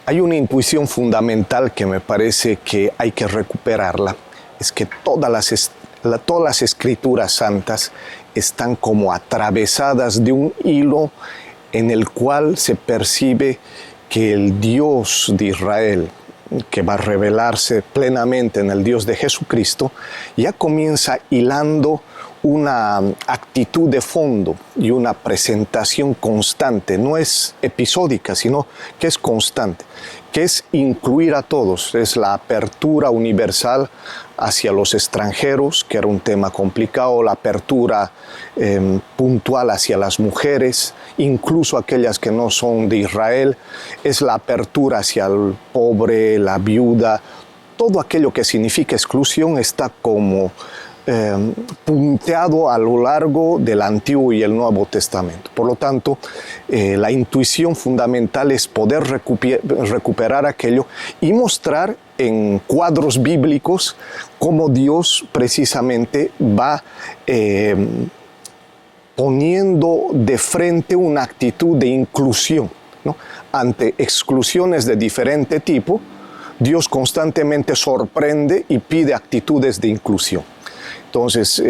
Hay una intuición fundamental que me parece que hay que recuperarla. Es que todas las escrituras santas están como atravesadas de un hilo en el cual se percibe que el Dios de Israel, que va a revelarse plenamente en el Dios de Jesucristo, ya comienza hilando una actitud de fondo y una presentación constante. No es episódica, sino que es constante, que es incluir a todos. Es la apertura universal hacia los extranjeros, que era un tema complicado, la apertura puntual hacia las mujeres, incluso aquellas que no son de Israel, es la apertura hacia el pobre, la viuda. Todo aquello que significa exclusión está como punteado a lo largo del Antiguo y el Nuevo Testamento. Por lo tanto, la intuición fundamental es poder recuperar aquello y mostrar en cuadros bíblicos cómo Dios precisamente va poniendo de frente una actitud de inclusión, ¿no? Ante exclusiones de diferente tipo, Dios constantemente sorprende y pide actitudes de inclusión. Entonces,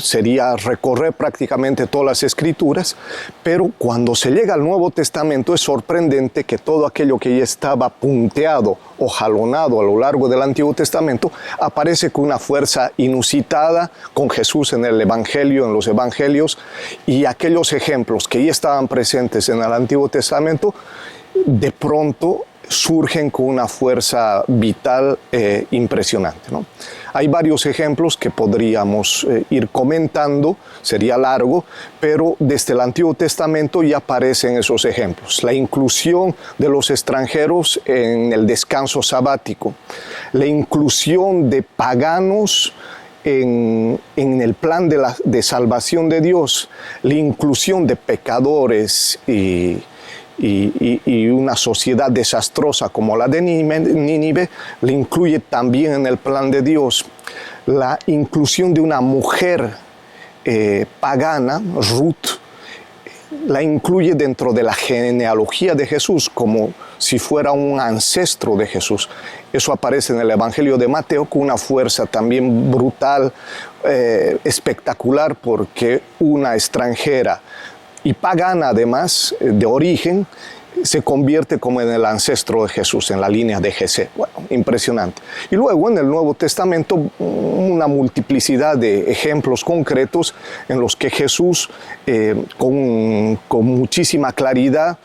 sería recorrer prácticamente todas las escrituras, pero cuando se llega al Nuevo Testamento es sorprendente que todo aquello que ya estaba punteado o jalonado a lo largo del Antiguo Testamento aparece con una fuerza inusitada, con Jesús en el Evangelio, en los Evangelios, y aquellos ejemplos que ya estaban presentes en el Antiguo Testamento, de pronto surgen con una fuerza vital impresionante, ¿no? Hay varios ejemplos que podríamos ir comentando, sería largo, pero desde el Antiguo Testamento ya aparecen esos ejemplos. La inclusión de los extranjeros en el descanso sabático, la inclusión de paganos en el plan de salvación de Dios, la inclusión de pecadores y una sociedad desastrosa como la de Nínive, le incluye también en el plan de Dios. La inclusión de una mujer pagana, Ruth, la incluye dentro de la genealogía de Jesús como si fuera un ancestro de Jesús. Eso aparece en el Evangelio de Mateo con una fuerza también brutal, espectacular, porque una extranjera y pagana además, de origen, se convierte como en el ancestro de Jesús, en la línea de Jesé. Bueno, impresionante. Y luego en el Nuevo Testamento una multiplicidad de ejemplos concretos en los que Jesús, con muchísima claridad,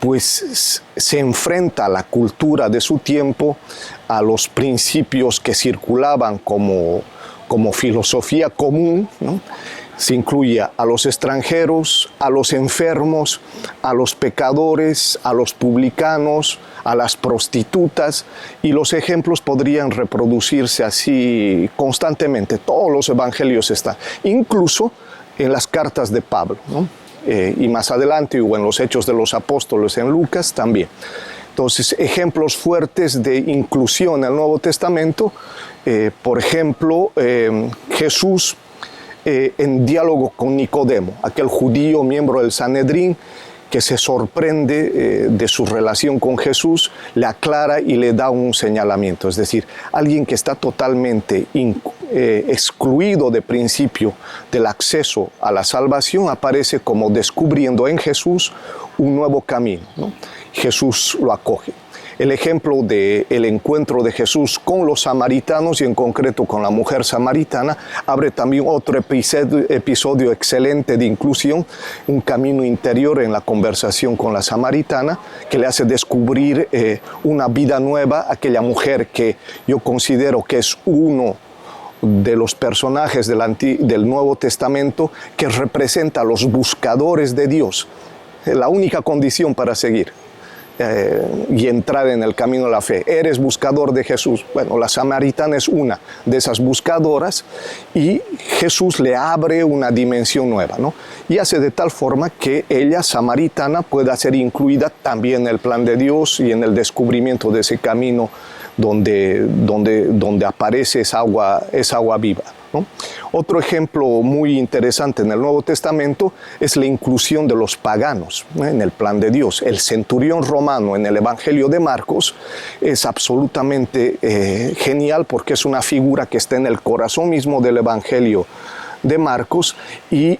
pues se enfrenta a la cultura de su tiempo, a los principios que circulaban como filosofía común, ¿no? Se incluye a los extranjeros, a los enfermos, a los pecadores, a los publicanos, a las prostitutas, y los ejemplos podrían reproducirse así constantemente. Todos los evangelios están, incluso en las cartas de Pablo, ¿no? Y más adelante, o en los Hechos de los Apóstoles, en Lucas también. Entonces, ejemplos fuertes de inclusión en el Nuevo Testamento, por ejemplo, Jesús en diálogo con Nicodemo, aquel judío miembro del Sanedrín que se sorprende de su relación con Jesús, le aclara y le da un señalamiento. Es decir, alguien que está totalmente excluido de principio del acceso a la salvación aparece como descubriendo en Jesús un nuevo camino, ¿no? Jesús lo acoge. El ejemplo del encuentro de Jesús con los samaritanos y en concreto con la mujer samaritana abre también otro episodio excelente de inclusión, un camino interior en la conversación con la samaritana que le hace descubrir una vida nueva, aquella mujer que yo considero que es uno de los personajes del Nuevo Testamento que representa a los buscadores de Dios, la única condición para seguir. Y entrar en el camino de la fe. Eres buscador de Jesús. Bueno, la samaritana es una de esas buscadoras y Jesús le abre una dimensión nueva, ¿no? Y hace de tal forma que ella, samaritana, pueda ser incluida también en el plan de Dios y en el descubrimiento de ese camino donde aparece esa agua viva. ¿no? Otro ejemplo muy interesante en el Nuevo Testamento es la inclusión de los paganos, ¿no?, en el plan de Dios. El centurión romano en el Evangelio de Marcos es absolutamente genial, porque es una figura que está en el corazón mismo del Evangelio de Marcos, y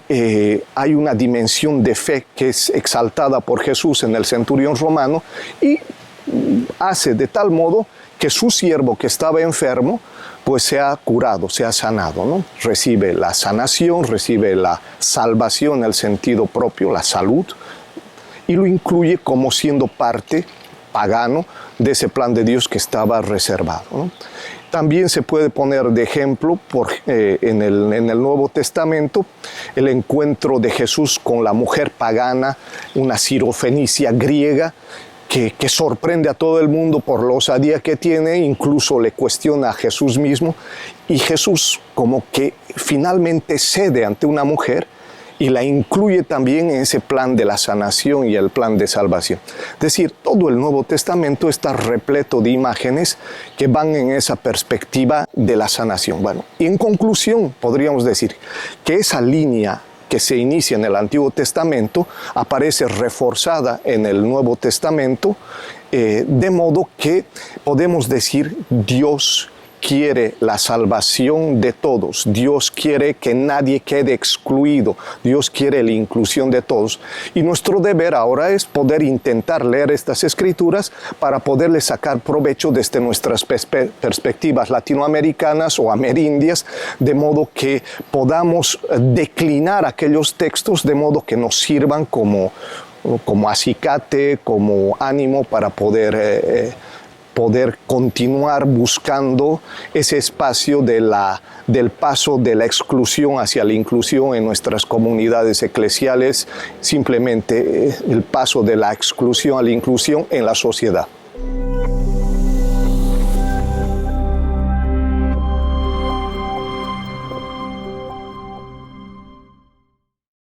hay una dimensión de fe que es exaltada por Jesús en el centurión romano, y hace de tal modo que su siervo que estaba enfermo pues sea curado, sea sanado, ¿no? Recibe la sanación, recibe la salvación en el sentido propio, la salud, y lo incluye como siendo parte pagano de ese plan de Dios que estaba reservado, ¿no? También se puede poner de ejemplo en el Nuevo Testamento el encuentro de Jesús con la mujer pagana, una sirofenicia griega, que sorprende a todo el mundo por la osadía que tiene, incluso le cuestiona a Jesús mismo, y Jesús como que finalmente cede ante una mujer y la incluye también en ese plan de la sanación y el plan de salvación. Es decir, todo el Nuevo Testamento está repleto de imágenes que van en esa perspectiva de la sanación. Bueno, y en conclusión podríamos decir que esa línea que se inicia en el Antiguo Testamento aparece reforzada en el Nuevo Testamento, de modo que podemos decir Dios quiere la salvación de todos, Dios quiere que nadie quede excluido, Dios quiere la inclusión de todos, y nuestro deber ahora es poder intentar leer estas escrituras para poderle sacar provecho desde nuestras perspectivas latinoamericanas o amerindias, de modo que podamos declinar aquellos textos de modo que nos sirvan como acicate, como ánimo para poder continuar buscando ese espacio del paso de la exclusión hacia la inclusión en nuestras comunidades eclesiales, simplemente el paso de la exclusión a la inclusión en la sociedad.